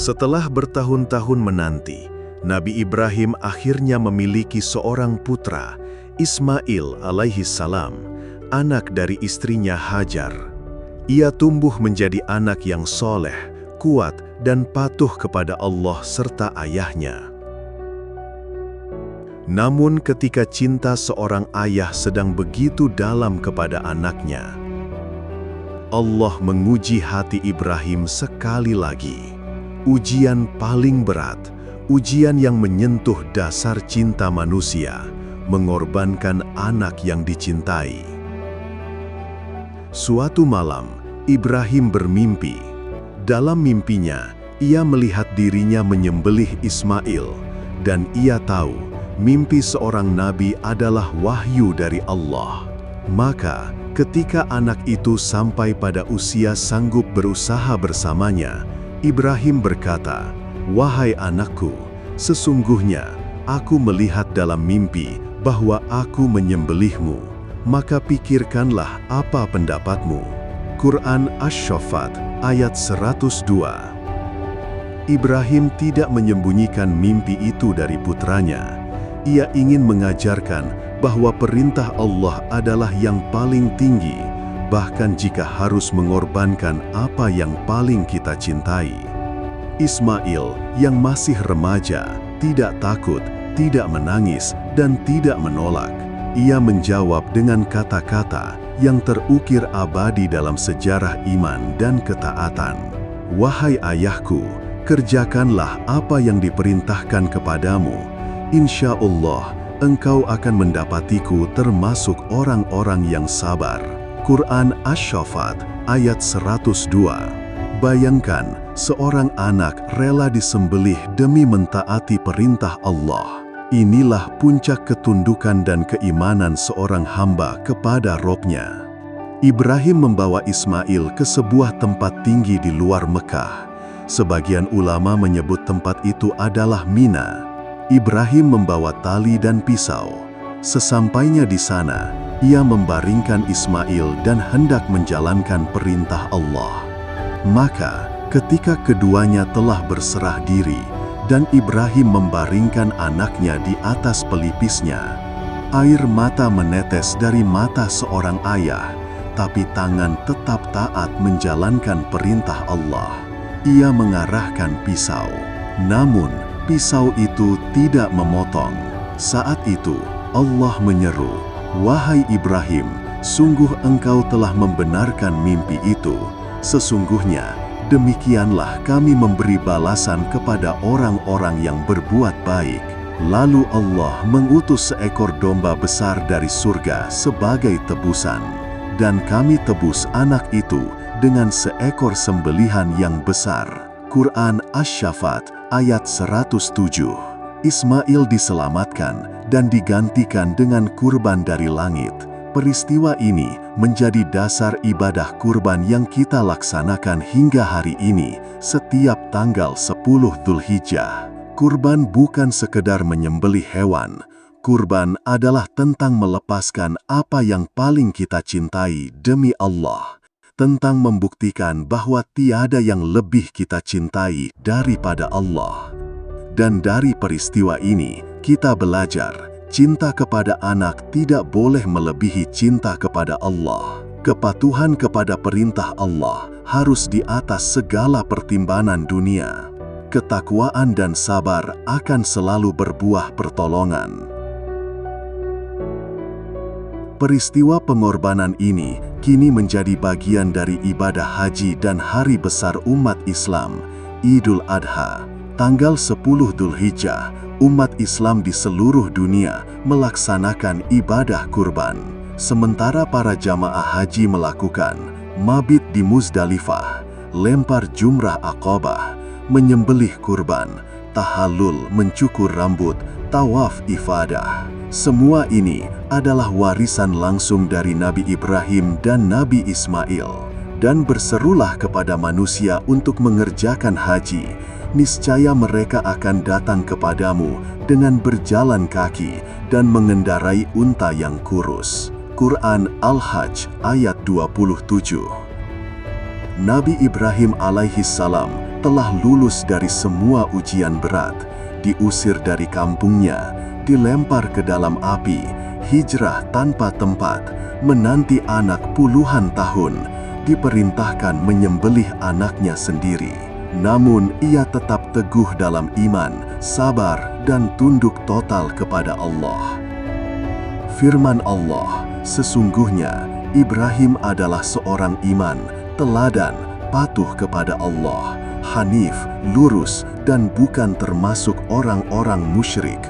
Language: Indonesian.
Setelah bertahun-tahun menanti, Nabi Ibrahim akhirnya memiliki seorang putra, Ismail alaihi salam, anak dari istrinya Hajar. Ia tumbuh menjadi anak yang soleh, kuat, dan patuh kepada Allah serta ayahnya. Namun ketika cinta seorang ayah sedang begitu dalam kepada anaknya, Allah menguji hati Ibrahim sekali lagi. Ujian paling berat, ujian yang menyentuh dasar cinta manusia, mengorbankan anak yang dicintai. Suatu malam, Ibrahim bermimpi. Dalam mimpinya, ia melihat dirinya menyembelih Ismail, dan ia tahu mimpi seorang nabi adalah wahyu dari Allah. Maka, ketika anak itu sampai pada usia sanggup berusaha bersamanya, Ibrahim berkata, "Wahai anakku, sesungguhnya aku melihat dalam mimpi bahwa aku menyembelihmu, maka pikirkanlah apa pendapatmu." Quran Asy-Syaffat ayat 102. Ibrahim tidak menyembunyikan mimpi itu dari putranya. Ia ingin mengajarkan bahwa perintah Allah adalah yang paling tinggi, bahkan jika harus mengorbankan apa yang paling kita cintai. Ismail yang masih remaja, tidak takut, tidak menangis, dan tidak menolak. Ia menjawab dengan kata-kata yang terukir abadi dalam sejarah iman dan ketaatan. "Wahai ayahku, kerjakanlah apa yang diperintahkan kepadamu. Insya Allah, engkau akan mendapatiku termasuk orang-orang yang sabar." Quran Asy-Syaffat ayat 102. Bayangkan, seorang anak rela disembelih demi mentaati perintah Allah. Inilah puncak ketundukan dan keimanan seorang hamba kepada Robnya. Ibrahim membawa Ismail ke sebuah tempat tinggi di luar Mekah. Sebagian ulama menyebut tempat itu adalah Mina. Ibrahim membawa tali dan pisau. Sesampainya di sana, ia membaringkan Ismail dan hendak menjalankan perintah Allah. Maka, ketika keduanya telah berserah diri, dan Ibrahim membaringkan anaknya di atas pelipisnya, air mata menetes dari mata seorang ayah, tapi tangan tetap taat menjalankan perintah Allah. Ia mengarahkan pisau, namun pisau itu tidak memotong. Saat itu, Allah menyeru, "Wahai Ibrahim, sungguh engkau telah membenarkan mimpi itu. Sesungguhnya, demikianlah kami memberi balasan kepada orang-orang yang berbuat baik." Lalu Allah mengutus seekor domba besar dari surga sebagai tebusan. Dan kami tebus anak itu dengan seekor sembelihan yang besar. Quran Asy-Syaffat ayat 107. Ismail diselamatkan dan digantikan dengan kurban dari langit. Peristiwa ini menjadi dasar ibadah kurban yang kita laksanakan hingga hari ini, setiap tanggal 10 Dzulhijjah. Kurban bukan sekedar menyembelih hewan. Kurban adalah tentang melepaskan apa yang paling kita cintai demi Allah. Tentang membuktikan bahwa tiada yang lebih kita cintai daripada Allah. Dan dari peristiwa ini, kita belajar, cinta kepada anak tidak boleh melebihi cinta kepada Allah. Kepatuhan kepada perintah Allah harus di atas segala pertimbangan dunia. Ketakwaan dan sabar akan selalu berbuah pertolongan. Peristiwa pengorbanan ini kini menjadi bagian dari ibadah haji dan hari besar umat Islam, Idul Adha. Tanggal 10 Dzulhijjah, umat Islam di seluruh dunia melaksanakan ibadah kurban. Sementara para jamaah haji melakukan mabit di Muzdalifah, lempar jumrah Aqabah, menyembelih kurban, tahallul mencukur rambut, tawaf ifadah. Semua ini adalah warisan langsung dari Nabi Ibrahim dan Nabi Ismail. Dan berserulah kepada manusia untuk mengerjakan haji. Niscaya mereka akan datang kepadamu dengan berjalan kaki dan mengendarai unta yang kurus. Quran Al-Hajj ayat 27. Nabi Ibrahim alaihi salam telah lulus dari semua ujian berat, diusir dari kampungnya, dilempar ke dalam api, hijrah tanpa tempat, menanti anak puluhan tahun, diperintahkan menyembelih anaknya sendiri. Namun ia tetap teguh dalam iman, sabar, dan tunduk total kepada Allah. Firman Allah, sesungguhnya Ibrahim adalah seorang iman, teladan, patuh kepada Allah, hanif, lurus, dan bukan termasuk orang-orang musyrik.